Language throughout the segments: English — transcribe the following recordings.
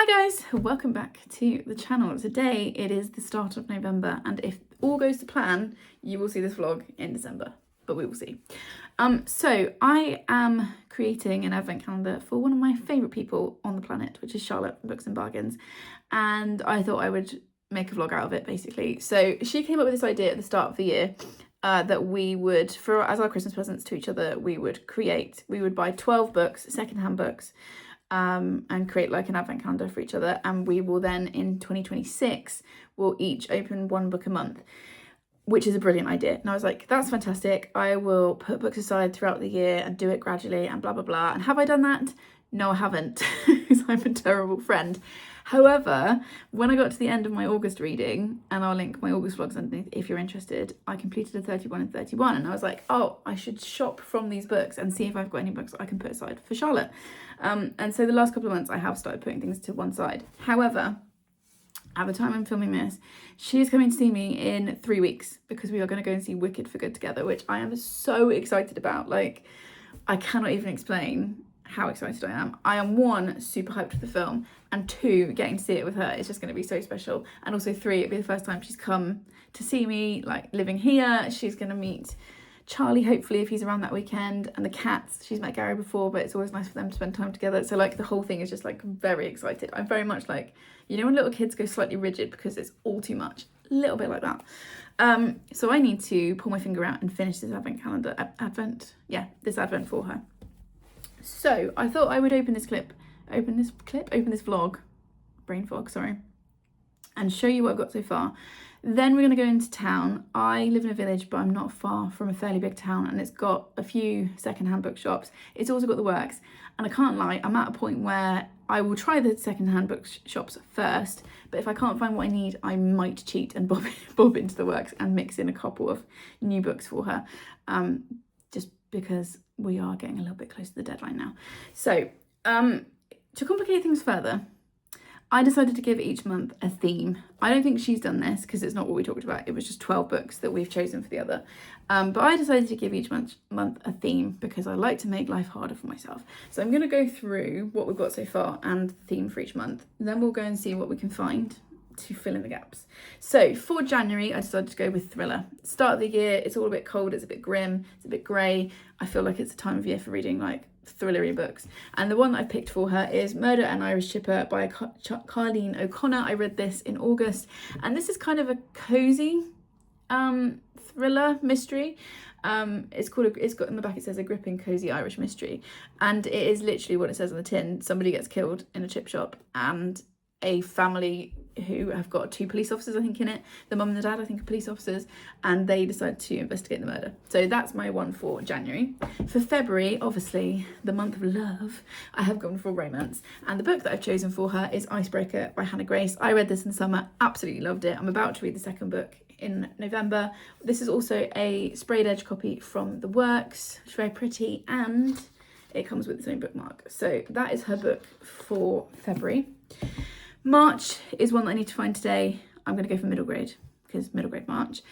Hi guys, welcome back to the channel. Today it is the start of November, and if all goes to plan, you will see this vlog in December, but we will see. So I am creating an advent calendar for one of my favourite people on the planet, which is Charlotte from Books and Bargains, and I thought I would make a vlog out of it basically. So she came up with this idea at the start of the year that we would, as our Christmas presents to each other, we would buy 12 books, secondhand books, and create like an advent calendar for each other, and we will then in 2026 we'll each open one book a month, which is a brilliant idea. And I was like, that's fantastic, I will put books aside throughout the year and do it gradually and blah blah blah. And have I done that? No, I haven't, because I'm a terrible friend. However, when I got to the end of my August reading, and I'll link my August vlogs underneath if you're interested, I completed a 31 and 31, and I was like, oh, I should shop from these books and see if I've got any books I can put aside for Charlotte. And so the last couple of months I have started putting things to one side. However, at the time I'm filming this, she is coming to see me in 3 weeks because we are going to go and see Wicked for Good together, which I am so excited about. Like, I cannot even explain how excited I am. I am, one, super hyped for the film, and two, getting to see it with her is just going to be so special. And also three, it'll be the first time she's come to see me, like, living here. She's going to meet Charlie, hopefully, if he's around that weekend, and the cats. She's met Gary before, but it's always nice for them to spend time together. So, like, the whole thing is just, like, very excited. I'm very much like, you know when little kids go slightly rigid because it's all too much? A little bit like that. So I need to pull my finger out and finish this advent calendar, this advent for her. So I thought I would open this vlog, brain fog, sorry, and show you what I've got so far. Then we're going to go into town. I live in a village, but I'm not far from a fairly big town, and it's got a few secondhand bookshops. It's also got the works, and I can't lie, I'm at a point where I will try the secondhand bookshops first, but if I can't find what I need, I might cheat and bob into the works and mix in a couple of new books for her, just because we are getting a little bit close to the deadline now. So to complicate things further, I decided to give each month a theme. I don't think she's done this because it's not what we talked about. It was just 12 books that we've chosen for the other. But I decided to give each month a theme because I like to make life harder for myself. So I'm going to go through what we've got so far and the theme for each month. Then we'll go and see what we can find to fill in the gaps. So for January, I decided to go with thriller. Start of the year, it's all a bit cold, it's a bit grim, it's a bit grey. I feel like it's a time of year for reading like thrillery books. And the one that I picked for her is Murder and Irish Chipper by Carleen O'Connor. I read this in August, and this is kind of a cozy thriller mystery. It's got in the back, it says a gripping cozy Irish mystery, and it is literally what it says on the tin. Somebody gets killed in a chip shop, and a family who have got 2 police officers, I think, in it. The mum and the dad, I think, are police officers, and they decide to investigate the murder. So that's my one for January. For February, obviously, the month of love, I have gone for romance. And the book that I've chosen for her is Icebreaker by Hannah Grace. I read this in the summer, absolutely loved it. I'm about to read the second book in November. This is also a sprayed edge copy from The Works. It's very pretty, and it comes with its own bookmark. So that is her book for February. March is one that I need to find today. I'm going to go for middle grade, because middle grade March.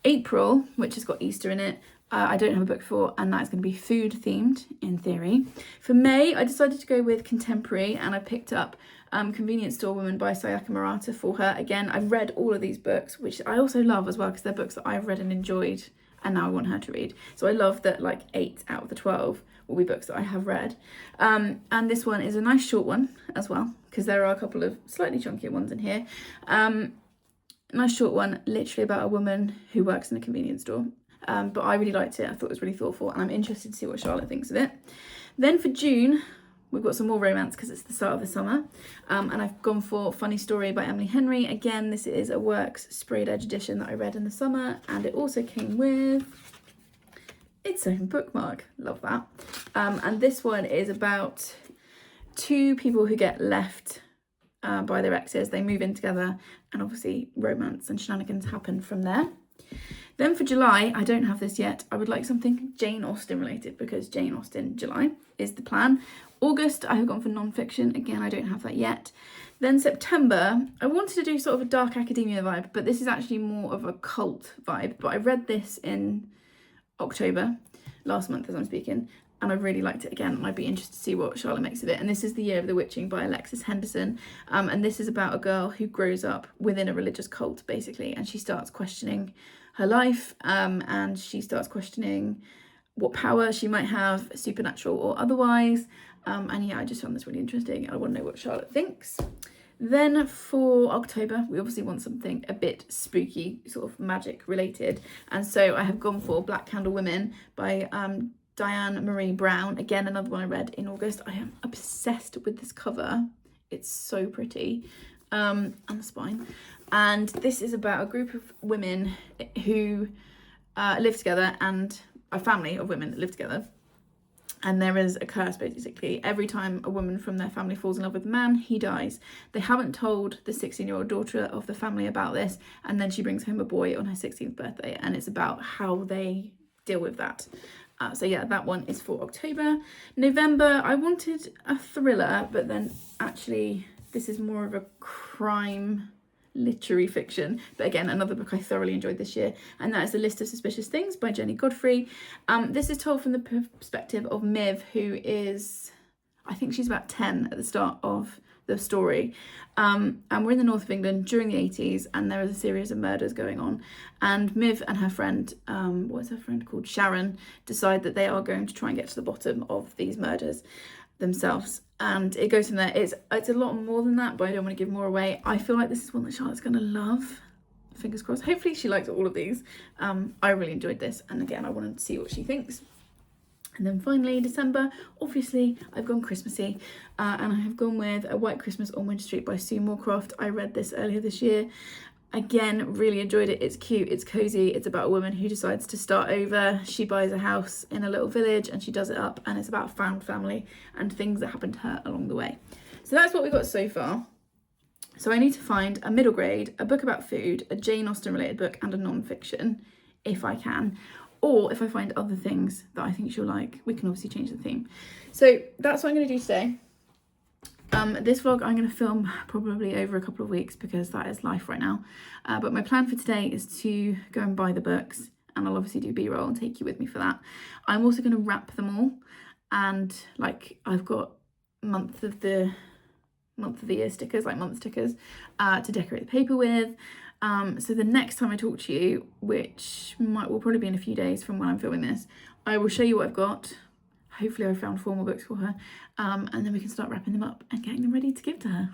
April, which has got Easter in it, I don't have a book for, and that is going to be food themed in theory. For May, I decided to go with contemporary, and I picked up Convenience Store Woman by Sayaka Murata for her. Again, I've read all of these books, which I also love as well, because they're books that I've read and enjoyed, and now I want her to read. So I love that like 8 out of the 12 will be books that I have read. And this one is a nice short one as well, because there are a couple of slightly chunkier ones in here. Nice short one, literally about a woman who works in a convenience store. But I really liked it. I thought it was really thoughtful, and I'm interested to see what Charlotte thinks of it. Then for June, we've got some more romance because it's the start of the summer. And I've gone for Funny Story by Emily Henry. Again, this is a Works sprayed edge edition that I read in the summer, and it also came with its own bookmark. Love that. And this one is about 2 people who get left by their exes. They move in together, and obviously romance and shenanigans happen from there. Then for July, I don't have this yet. I would like something Jane Austen related, because Jane Austen July is the plan. August, I have gone for non-fiction. Again, I don't have that yet. Then September, I wanted to do sort of a dark academia vibe, but this is actually more of a cult vibe. But I read this in October, last month as I'm speaking, and I really liked it again, and I'd be interested to see what Charlotte makes of it. And this is The Year of the Witching by Alexis Henderson, and this is about a girl who grows up within a religious cult, basically, and she starts questioning her life, and she starts questioning what power she might have, supernatural or otherwise. And yeah, I just found this really interesting. I want to know what Charlotte thinks. Then for October, we obviously want something a bit spooky, sort of magic related. And so I have gone for Black Candle Women by Diane Marie Brown. Again, another one I read in August. I am obsessed with this cover. It's so pretty. And the spine. And this is about a group of women who live together, and a family of women that live together. And there is a curse, basically. Every time a woman from their family falls in love with a man, he dies. They haven't told the 16-year-old daughter of the family about this, and then she brings home a boy on her 16th birthday, and it's about how they deal with that. So yeah, that one is for October. November, I wanted a thriller, but then actually this is more of a crime literary fiction, but again, another book I thoroughly enjoyed this year, and that is The List of Suspicious Things by Jenny Godfrey. This is told from the perspective of Miv, who is, I think she's about 10 at the start of the story, and we're in the north of England during the 80s, and there is a series of murders going on, and Miv and her friend, what's her friend called, Sharon, decide that they are going to try and get to the bottom of these murders themselves, and it goes from there. It's a lot more than that, but I don't want to give more away. I feel like this is one that Charlotte's going to love. Fingers crossed. Hopefully she likes all of these. I really enjoyed this, and again, I wanted to see what she thinks. And then finally, December, obviously I've gone Christmassy, and I have gone with A White Christmas on Winter Street by Sue Moorcroft. I read this earlier this year. Again, really enjoyed it. It's cute, it's cozy. It's about a woman who decides to start over. She buys a house in a little village and she does it up, and it's about a found family and things that happen to her along the way. So that's what we got so far. So I need to find a middle grade, a book about food, a Jane Austen related book, and a non-fiction, if I can. Or if I find other things that I think she'll like, we can obviously change the theme. So that's what I'm going to do today. This vlog I'm going to film probably over a couple of weeks, because that is life right now. But my plan for today is to go and buy the books, and I'll obviously do B-roll and take you with me for that. I'm also going to wrap them all, and like I've got month of the year stickers, like month stickers, to decorate the paper with. So the next time I talk to you, which will probably be in a few days from when I'm filming this, I will show you what I've got. Hopefully I found 4 more books for her, and then we can start wrapping them up and getting them ready to give to her.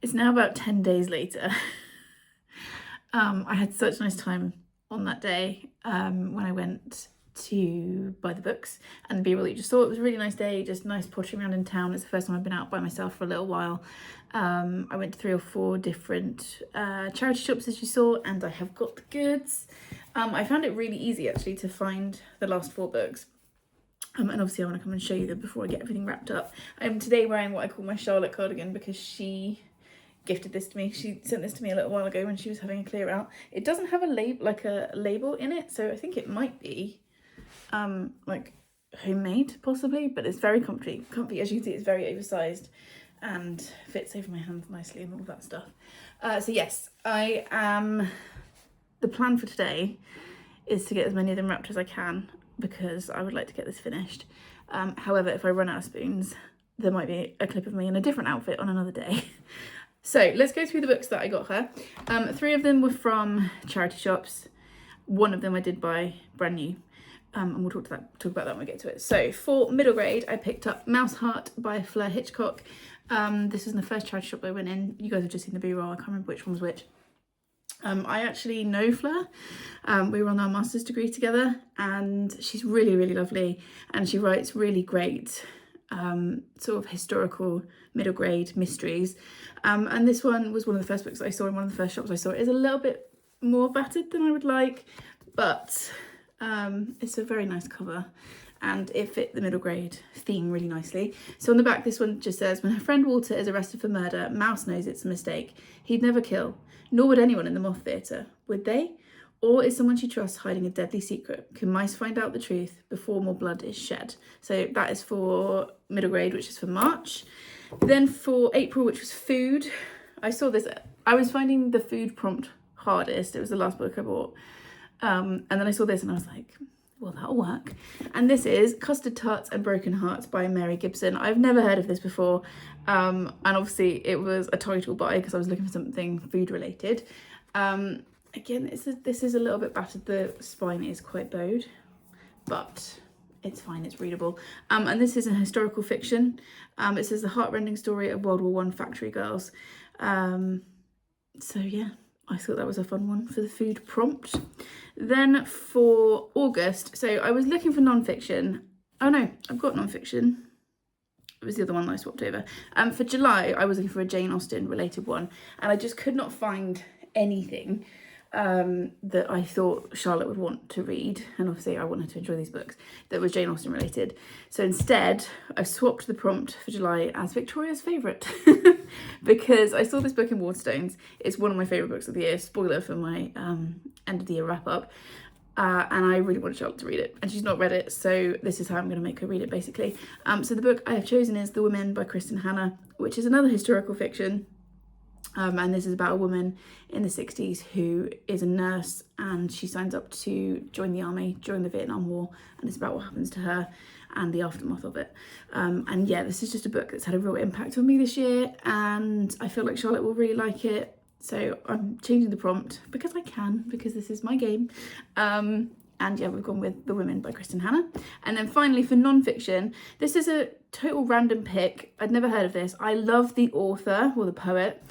It's now about 10 days later. I had such a nice time on that day when I went to buy the books and B-roll. You just thought it was a really nice day, just nice pottering around in town. It's the first time I've been out by myself for a little while. I went to 3 or 4 different charity shops, as you saw, and I have got the goods. I found it really easy actually to find the last 4 books. And obviously I want to come and show you them before I get everything wrapped up. I'm today wearing what I call my Charlotte cardigan, because she gifted this to me. She sent this to me a little while ago when she was having a clear out. It doesn't have a label in it, so I think it might be like homemade possibly, but it's very comfy. As you can see, it's very oversized and fits over my hands nicely and all that stuff. So yes, the plan for today is to get as many of them wrapped as I can, because I would like to get this finished. However, if I run out of spoons, there might be a clip of me in a different outfit on another day. So let's go through the books that I got her. 3 of them were from charity shops. 1 of them I did buy brand new. And we'll talk about that when we get to it. So for middle grade, I picked up Mouse Heart by Fleur Hitchcock. This was in the first charity shop I went in. You guys have just seen the B-roll. I can't remember which one was which. I actually know Fleur. We were on our master's degree together, and she's really, really lovely. And she writes really great sort of historical middle grade mysteries. And this one was one of the first books that I saw in one of the first shops I saw. It is a little bit more battered than I would like, but it's a very nice cover, and it fit the middle grade theme really nicely. So on the back, this one just says, when her friend Walter is arrested for murder, Mouse knows it's a mistake. He'd never kill, nor would anyone in the Moth Theatre, would they? Or is someone she trusts hiding a deadly secret? Can mice find out the truth before more blood is shed? So that is for middle grade, which is for March. Then for April, which was food, I saw this. I was finding the food prompt hardest. It was the last book I bought. And then I saw this and I was like, well, that'll work. And this is Custard, Tarts and Broken Hearts by Mary Gibson. I've never heard of this before. And obviously it was a title buy because I was looking for something food related. Again, this is a little bit battered. The spine is quite bowed, but it's fine, it's readable. And this is a historical fiction. It says the heartrending story of World War I factory girls. So yeah, I thought that was a fun one for the food prompt. Then for August, so I was looking for non-fiction. Oh no, I've got non-fiction. It was the other one that I swapped over. For July, I was looking for a Jane Austen related one, and I just could not find anything that I thought Charlotte would want to read, and obviously I wanted to enjoy these books, that was Jane Austen related. So instead, I've swapped the prompt for July as Victoria's Favourite because I saw this book in Waterstones. It's one of my favourite books of the year, spoiler for my end of the year wrap up. And I really wanted Charlotte to read it, and she's not read it, so this is how I'm going to make her read it, basically. So the book I have chosen is The Women by Kristen Hanna, which is another historical fiction. And this is about a woman in the 60s who is a nurse, and she signs up to join the army during the Vietnam War, and it's about what happens to her and the aftermath of it. And yeah, this is just a book that's had a real impact on me this year, and I feel like Charlotte will really like it. So I'm changing the prompt because I can, because this is my game. And yeah, we've gone with The Women by Kristen Hanna. And then finally for non-fiction, this is a total random pick. I'd never heard of this. I love the author, or the poet.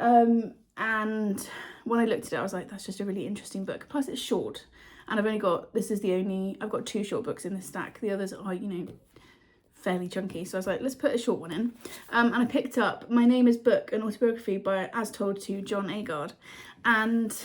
And when I looked at it, I was like, that's just a really interesting book. Plus it's short, and I've got 2 short books in this stack. The others are, you know, fairly chunky. So I was like, let's put a short one in. And I picked up My Name is Book, an autobiography by As Told to John Agard. And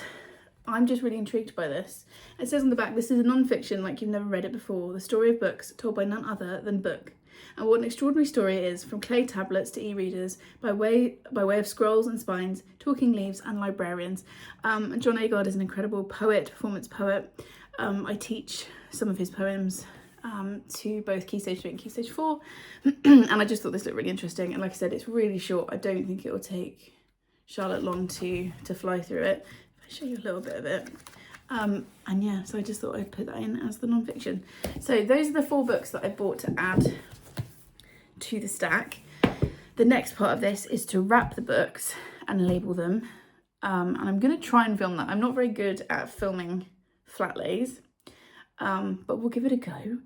I'm just really intrigued by this. It says on the back, this is a non-fiction like you've never read it before. The story of books told by none other than Book. And what an extraordinary story it is, from clay tablets to e-readers, by way of scrolls and spines, talking leaves and librarians. John Agard is an incredible poet, performance poet. I teach some of his poems to both Key Stage 3 and Key Stage 4. And I just thought this looked really interesting. And like I said, it's really short. I don't think it will take Charlotte long to fly through it. If I show you a little bit of it. And yeah, so I just thought I'd put that in as the non-fiction. So those are the 4 books that I bought to add to the stack. The next part of this is to wrap the books and label them. And I'm going to try and film that. I'm not very good at filming flat lays, but we'll give it a go.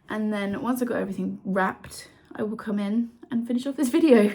And then once I've got everything wrapped, I will come in and finish off this video.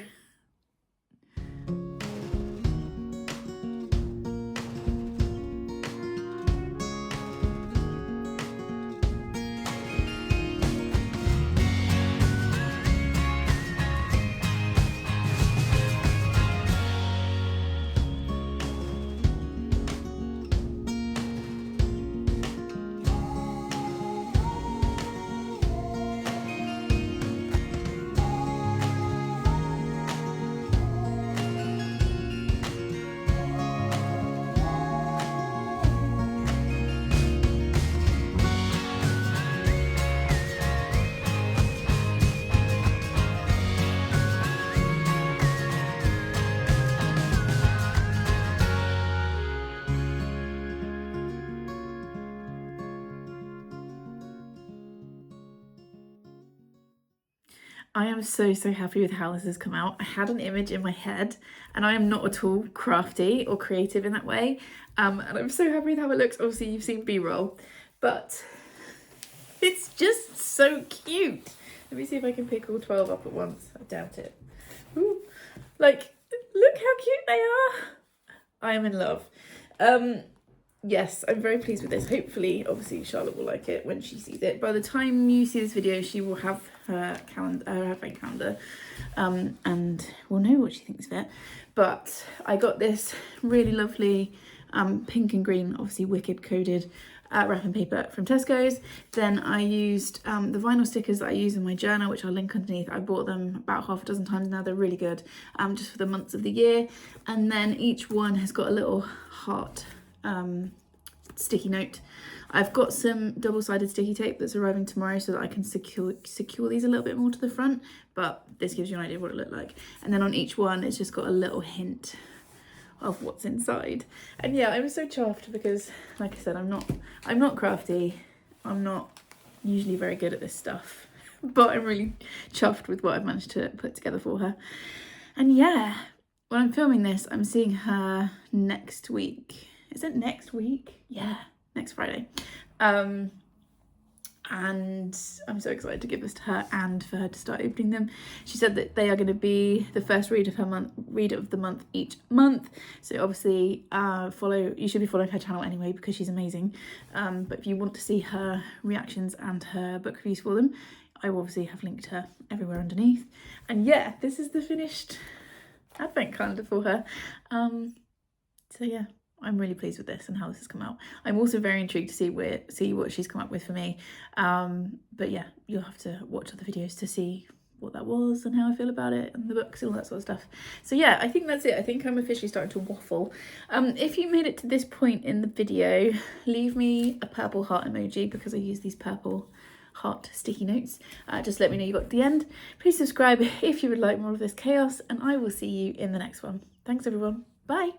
I am so happy with how this has come out. I had an image in my head and I am not at all crafty or creative in that way. And I'm so happy with how it looks. Obviously you've seen B-roll, but it's just so cute. Let me see if I can pick all 12 up at once. I doubt it. Ooh. Like, look how cute they are. I am in love. Yes, I'm very pleased with this. Hopefully, obviously, Charlotte will like it when she sees it. By the time you see this video, she will have her calendar, her advent calendar, and we'll know what she thinks of it. But I got this really lovely pink and green, obviously wicked coded wrapping paper from Tesco's. Then I used the vinyl stickers that I use in my journal, which I'll link underneath. I bought them about half a dozen times now. They're really good, just for the months of the year. And then each one has got a little heart sticky note. I've got some double-sided sticky tape that's arriving tomorrow so that I can secure these a little bit more to the front, but this gives you an idea of what it looked like. And then on each one it's just got a little hint of what's inside. And yeah, I'm so chuffed because, like I said, I'm not crafty, I'm not usually very good at this stuff, but I'm really chuffed with what I've managed to put together for her. And yeah, when I'm filming this, I'm seeing her next week. Is it next week? Yeah, next Friday. And I'm so excited to give this to her and for her to start opening them. She said that they are going to be the first read of the month each month. So obviously you should be following her channel anyway because she's amazing. But if you want to see her reactions and her book reviews for them, I will obviously have linked her everywhere underneath. And yeah, this is the finished advent calendar for her. So yeah, I'm really pleased with this and how this has come out. I'm also very intrigued to see what she's come up with for me. But yeah, you'll have to watch other videos to see what that was and how I feel about it and the books and all that sort of stuff. So yeah, I think that's it. I think I'm officially starting to waffle. If you made it to this point in the video, leave me a purple heart emoji because I use these purple heart sticky notes. Just let me know you got to the end. Please subscribe if you would like more of this chaos, and I will see you in the next one. Thanks everyone. Bye.